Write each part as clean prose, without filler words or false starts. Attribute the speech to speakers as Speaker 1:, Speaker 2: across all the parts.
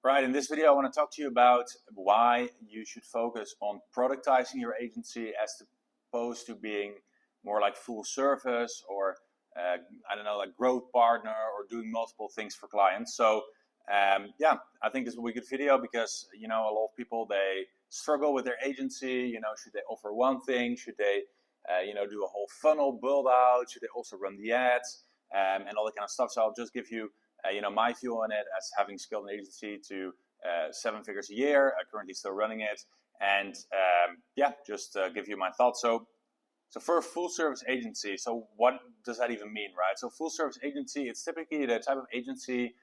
Speaker 1: Right, in this video I want to talk to you about why you should focus on productizing your agency as opposed to being more like full service or I don't know, like growth partner or doing multiple things for clients. So yeah, I think this will be a good video because a lot of people, they struggle with their agency. Should they offer one thing? Should they do a whole funnel build out? Should they also run the ads and all that kind of stuff? So I'll just give you my view on it as having scaled an agency to 7 figures a year. I'm currently still running it, and yeah, just give you my thoughts. So for a full service agency, so what does that even mean, right? So full service agency, it's typically the type of agency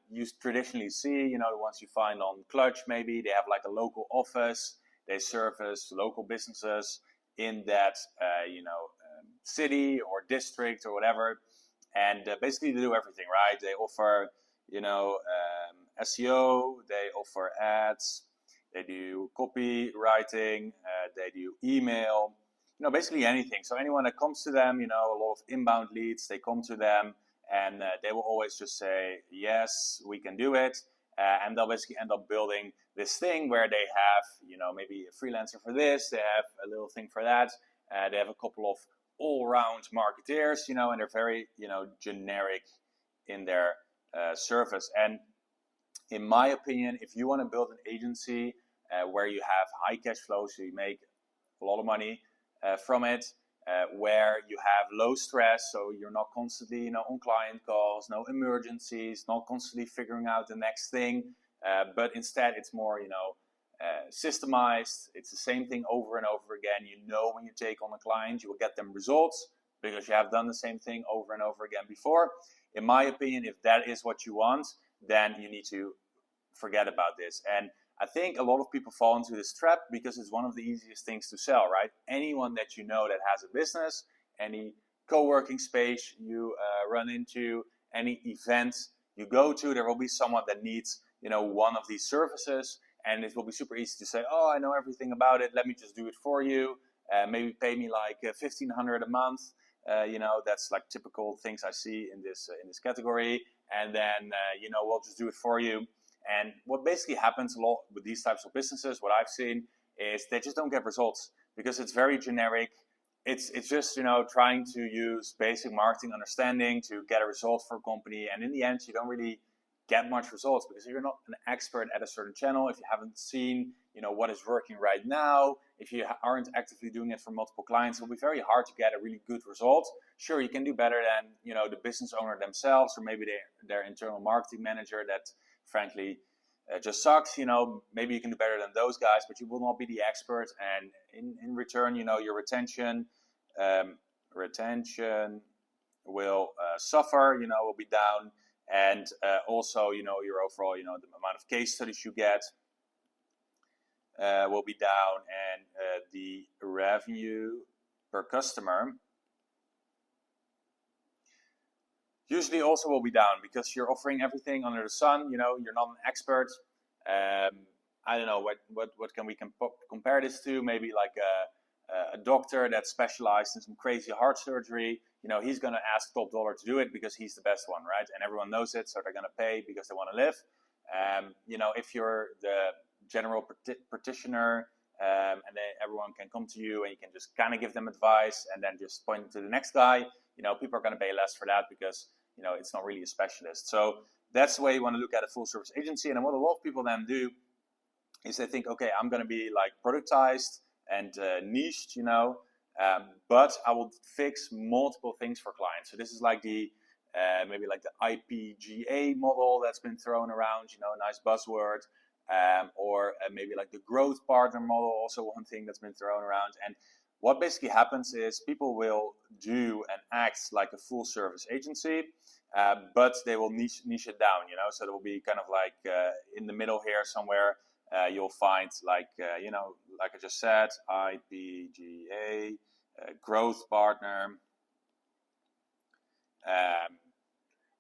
Speaker 1: you traditionally see, the ones you find on Clutch maybe. They have like a local office, they service local businesses in that city or district or whatever. And basically they do everything, right? They offer, SEO, they offer ads, they do copywriting, they do email, basically anything. So anyone that comes to them, a lot of inbound leads, they come to them and they will always just say, yes, we can do it. And they'll basically end up building this thing where they have, maybe a freelancer for this, they have a little thing for that, they have a couple of all-round marketeers, and they're very, generic in their service. And in my opinion, if you want to build an agency where you have high cash flow, so you make a lot of money from it, where you have low stress, so you're not constantly, on client calls, no emergencies, not constantly figuring out the next thing, but instead it's more, systemized. It's the same thing over and over again. When you take on a client, you will get them results because you have done the same thing over and over again before. In my opinion, if that is what you want, then you need to forget about this. And I think a lot of people fall into this trap because it's one of the easiest things to sell, right? Anyone that that has a business, any co-working space you run into, any event you go to, there will be someone that needs, one of these services. And it will be super easy to say, oh, I know everything about it. Let me just do it for you. Maybe pay me like $1,500 a month. That's like typical things I see in this category. And then, we'll just do it for you. And what basically happens a lot with these types of businesses, what I've seen, is they just don't get results because it's very generic. It's just, trying to use basic marketing understanding to get a result for a company. And in the end, you don't really get much results because you're not an expert at a certain channel. If you haven't seen, what is working right now, if you aren't actively doing it for multiple clients, it'll be very hard to get a really good result. Sure, you can do better than, the business owner themselves, or maybe their internal marketing manager that frankly just sucks. Maybe you can do better than those guys, but you will not be the expert. And in return, your retention will suffer, will be down. And also, your overall, the amount of case studies you get will be down, and the revenue per customer usually also will be down because you're offering everything under the sun. You're not an expert. I don't know what can we compare this to? Maybe like a doctor that specialized in some crazy heart surgery. He's going to ask top dollar to do it because he's the best one, right? And everyone knows it, so they're going to pay because they want to live. If you're the general practitioner, and then everyone can come to you and you can just kind of give them advice and then just point to the next guy, people are going to pay less for that because, it's not really a specialist. So that's the way you want to look at a full service agency. And then what a lot of people then do is they think, okay, I'm going to be like productized and niched, but I will fix multiple things for clients. So this is like the maybe like the IPGA model that's been thrown around, a nice buzzword, or maybe like the growth partner model, also one thing that's been thrown around. And what basically happens is people will do and act like a full service agency, but they will niche it down, so it will be kind of like in the middle here somewhere. You'll find like I just said, IPGA, growth partner.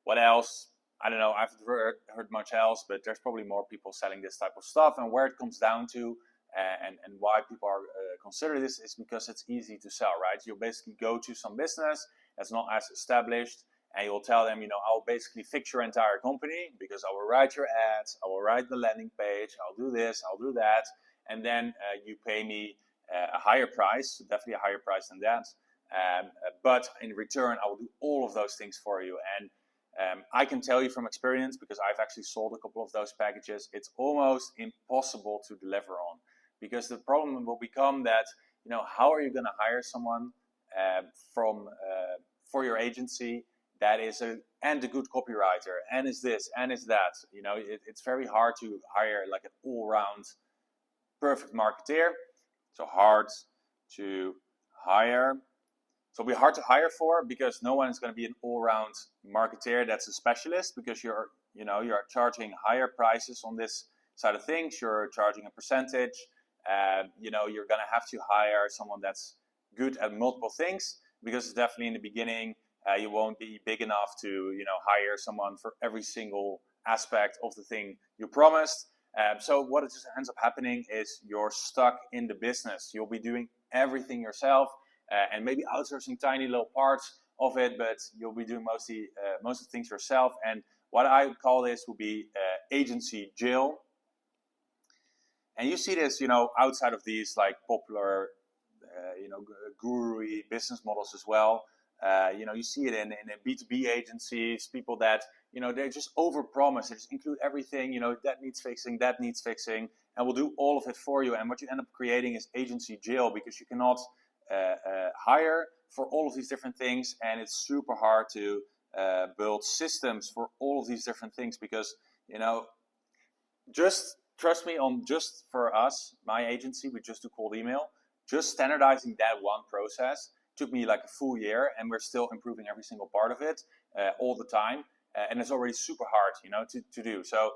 Speaker 1: What else? I don't know. I haven't heard much else, but there's probably more people selling this type of stuff. And where it comes down to, and why people are consider this, is because it's easy to sell, right? You basically go to some business that's not as established, and you'll tell them, I'll basically fix your entire company because I will write your ads, I will write the landing page, I'll do this, I'll do that, and then you pay me a higher price, definitely a higher price than that. But in return, I will do all of those things for you. And I can tell you from experience, because I've actually sold a couple of those packages, it's almost impossible to deliver on. Because the problem will become that, how are you going to hire someone for your agency that is a good copywriter, and is this, and is that? It's very hard to hire like an all-round perfect marketeer. So hard to hire. So it'll be hard to hire for, because no one is going to be an all-round marketeer that's a specialist, because you're charging higher prices on this side of things. You're charging a percentage. You're going to have to hire someone that's good at multiple things, because definitely in the beginning you won't be big enough to hire someone for every single aspect of the thing you promised. So what it just ends up happening is you're stuck in the business. You'll be doing everything yourself, and maybe outsourcing tiny little parts of it, but you'll be doing most of the things yourself. And what I would call this would be agency jail. And you see this, outside of these like popular, guru-y business models as well. You see it in B2B agencies, people that, they just overpromise. They just include everything, that needs fixing, and we'll do all of it for you. And what you end up creating is agency jail, because you cannot hire for all of these different things, and it's super hard to build systems for all of these different things, because, just trust me, just for us, my agency, we just do cold email. Just standardizing that one process took me like a full year, and we're still improving every single part of it all the time. And it's already super hard, to do. So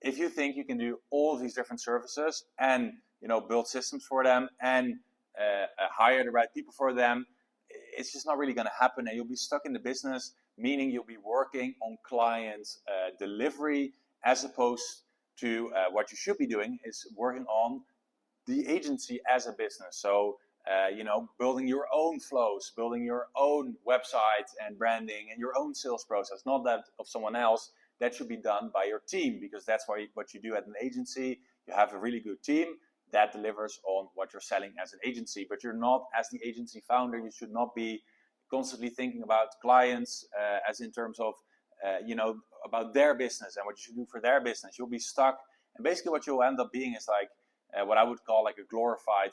Speaker 1: if you think you can do all of these different services and, build systems for them and hire the right people for them, it's just not really going to happen. And you'll be stuck in the business, meaning you'll be working on client delivery, as opposed to what you should be doing is working on the agency as a business. So, building your own flows, building your own website and branding and your own sales process, not that of someone else. That should be done by your team, because that's what you do at an agency. You have a really good team that delivers on what you're selling as an agency, but you're not, as the agency founder, you should not be constantly thinking about clients as in terms of, about their business and what you should do for their business. You'll be stuck, and basically what you'll end up being is like, what I would call like a glorified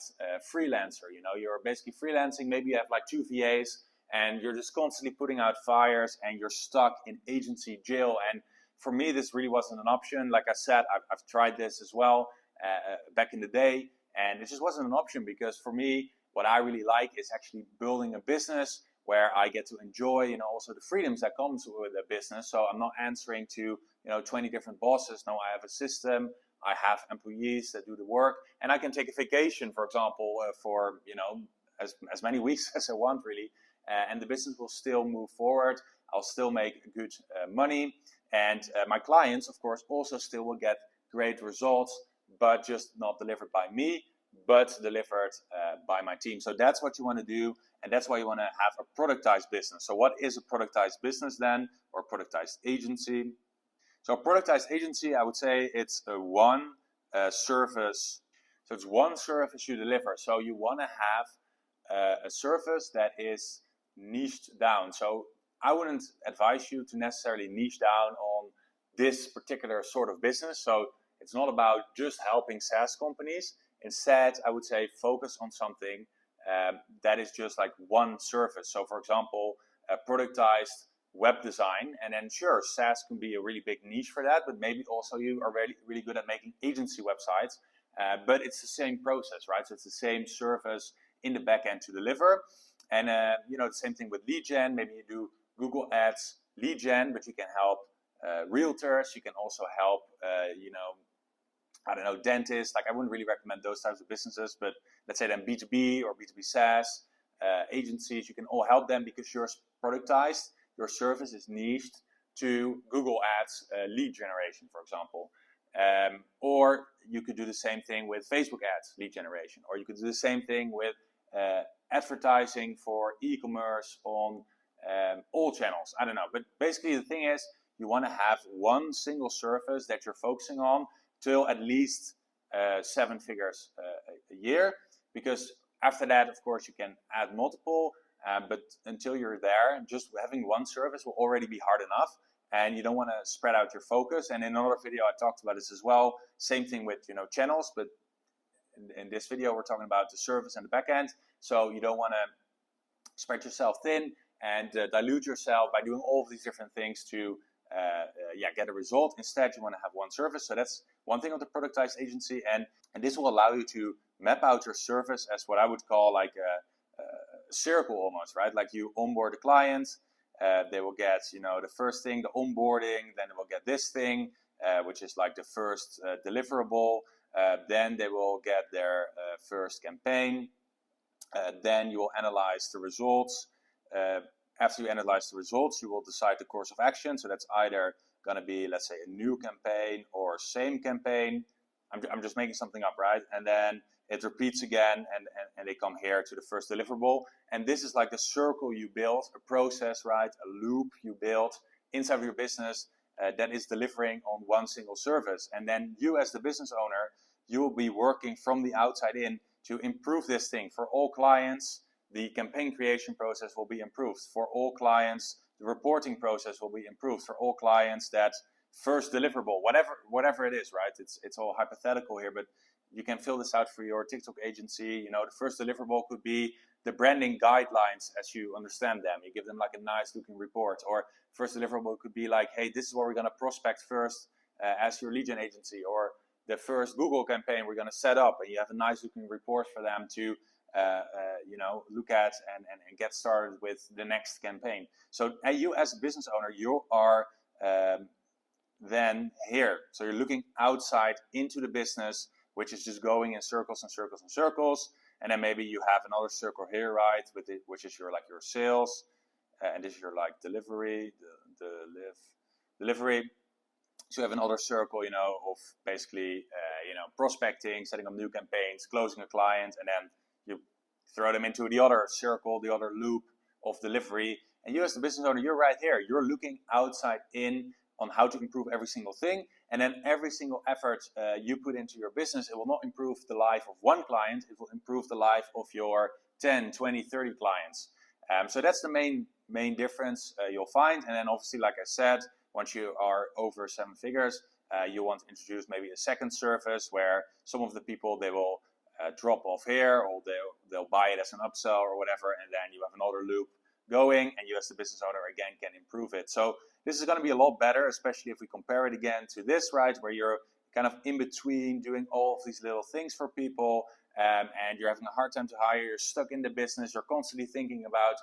Speaker 1: freelancer. You're basically freelancing. Maybe you have like 2 VAs, and you're just constantly putting out fires, and you're stuck in agency jail. And for me, this really wasn't an option. Like I said, I've tried this as well back in the day, and it just wasn't an option, because for me, what I really like is actually building a business where I get to enjoy, also the freedoms that comes with a business. So I'm not answering to, 20 different bosses. No, I have a system. I have employees that do the work, and I can take a vacation, for example, for as many weeks as I want, really, and the business will still move forward. I'll still make good money, and my clients, of course, also still will get great results, but just not delivered by me, but delivered by my team. So that's what you want to do, and that's why you want to have a productized business. So what is a productized business then, or productized agency? So a productized agency, I would say it's one service. So it's one service you deliver. So you want to have a service that is niched down. So I wouldn't advise you to necessarily niche down on this particular sort of business. So it's not about just helping SaaS companies. Instead, I would say focus on something that is just like one service. So for example, a productized web design, and then sure, SaaS can be a really big niche for that, but maybe also you are really, really good at making agency websites, but it's the same process, right? So it's the same service in the back end to deliver. And the same thing with lead gen. Maybe you do Google Ads lead gen, but you can help realtors. You can also help dentists. Like, I wouldn't really recommend those types of businesses, but let's say then B2B or B2B SaaS agencies, you can all help them, because you're productized. Your service is niched to Google Ads lead generation, for example. Or you could do the same thing with Facebook ads lead generation. Or you could do the same thing with advertising for e-commerce on all channels. I don't know, but basically the thing is you want to have one single service that you're focusing on till at least 7 figures a year, because after that, of course, you can add multiple, but until you're there, just having one service will already be hard enough, and you don't want to spread out your focus. And in another video, I talked about this as well. Same thing with, channels, but in this video, we're talking about the service and the back end. So you don't want to spread yourself thin and dilute yourself by doing all of these different things to get a result. Instead, you want to have one service. So that's one thing of the productized agency, and this will allow you to map out your service as what I would call like a circle almost, right? Like you onboard the client, they will get, the first thing, the onboarding, then they will get this thing, which is like the first deliverable, then they will get their first campaign, then you will analyze the results. After you analyze the results, you will decide the course of action. So that's either going to be, let's say, a new campaign or same campaign. I'm just making something up, right? And then it repeats again, and they come here to the first deliverable. And this is like the circle you build, a process, right? A loop you build inside of your business that is delivering on one single service. And then you, as the business owner, you will be working from the outside in to improve this thing for all clients. The campaign creation process will be improved for all clients. The reporting process will be improved for all clients. That first deliverable, whatever it is, right? It's all hypothetical here, but you can fill this out for your TikTok agency. The first deliverable could be the branding guidelines as you understand them. You give them like a nice looking report. Or first deliverable could be like, hey, this is what we're going to prospect first as your lead gen agency. Or the first Google campaign we're going to set up, and you have a nice looking report for them to look at and get started with the next campaign. So you as a business owner, you are then here. So you're looking outside into the business, which is just going in circles and circles and circles. And then maybe you have another circle here, right, which is your sales, and this is your delivery, delivery. So you have another circle, of basically, prospecting, setting up new campaigns, closing a client, and then you throw them into the other circle, the other loop of delivery. And you as the business owner, you're right here. You're looking outside in on how to improve every single thing. And then every single effort you put into your business, it will not improve the life of one client. It will improve the life of your 10, 20, 30 clients. So that's the main difference you'll find. And then obviously, like I said, once you are over 7 figures, you want to introduce maybe a second service where some of the people, they will drop off here, or they'll buy it as an upsell or whatever, and then you have another loop going, and you as the business owner again can improve it. So this is going to be a lot better, especially if we compare it again to this, right, where you're kind of in between doing all of these little things for people, and you're having a hard time to hire, you're stuck in the business, you're constantly thinking about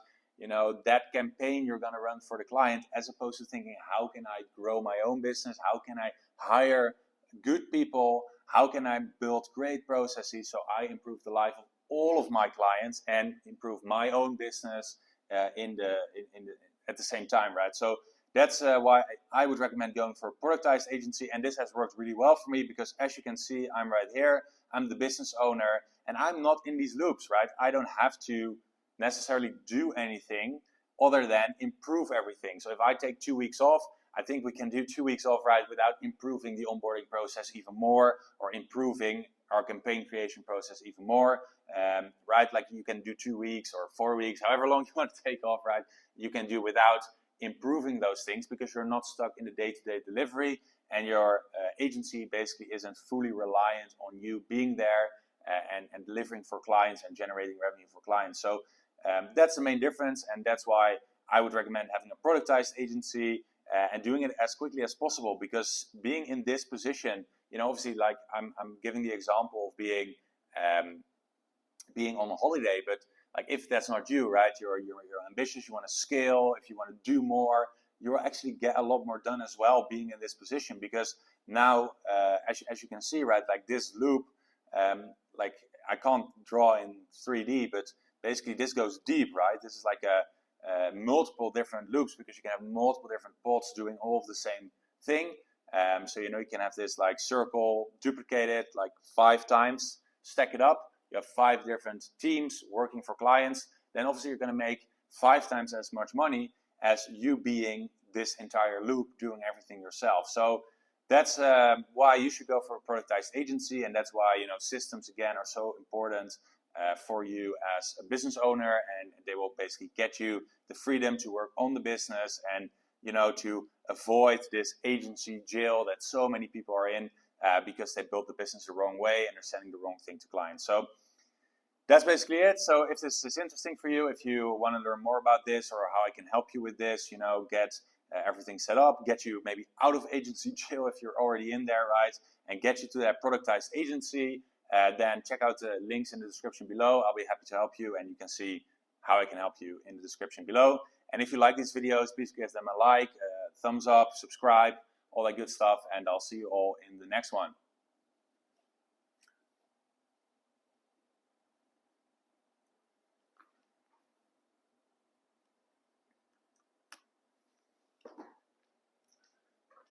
Speaker 1: that campaign you're going to run for the client, as opposed to thinking, how can I grow my own business? How can I hire good people? How can I build great processes so I improve the life of all of my clients and improve my own business at the same time, right? So that's why I would recommend going for a productized agency, and this has worked really well for me because, as you can see, I'm right here. I'm the business owner, and I'm not in these loops, right? I don't have to necessarily do anything other than improve everything. So if I take 2 weeks off, I think we can do 2 weeks off, right, without improving the onboarding process even more, or improving our campaign creation process even more, right? Like you can do 2 weeks or 4 weeks, however long you want to take off, right? You can do without improving those things because you're not stuck in the day-to-day delivery, and your agency basically isn't fully reliant on you being there and delivering for clients and generating revenue for clients. So that's the main difference, and that's why I would recommend having a productized agency and doing it as quickly as possible, because being in this position, obviously, like I'm giving the example of being on a holiday, but like if that's not you, right, you're ambitious, you want to scale, if you want to do more, you'll actually get a lot more done as well being in this position, because now, as you can see, right, like this loop, like I can't draw in 3D, but basically this goes deep, right? This is like multiple different loops, because you can have multiple different pods doing all of the same thing. So you can have this like circle, duplicate it like 5 times, stack it up. You have 5 different teams working for clients. Then obviously you're going to make 5 times as much money as you being this entire loop, doing everything yourself. So that's why you should go for a productized agency, and that's why, you know, systems again are so important for you as a business owner, and they will basically get you the freedom to work on the business and, you know, to avoid this agency jail that so many people are in because they built the business the wrong way and they're sending the wrong thing to clients. So that's basically it. So if this is interesting for you, if you want to learn more about this or how I can help you with this, you know, get everything set up, get you maybe out of agency jail if you're already in there, right? And get you to that productized agency, then check out the links in the description below. I'll be happy to help you, and you can see how I can help you in the description below. And if you like these videos, please give them a like, thumbs up, subscribe, all that good stuff, and I'll see you all in the next one.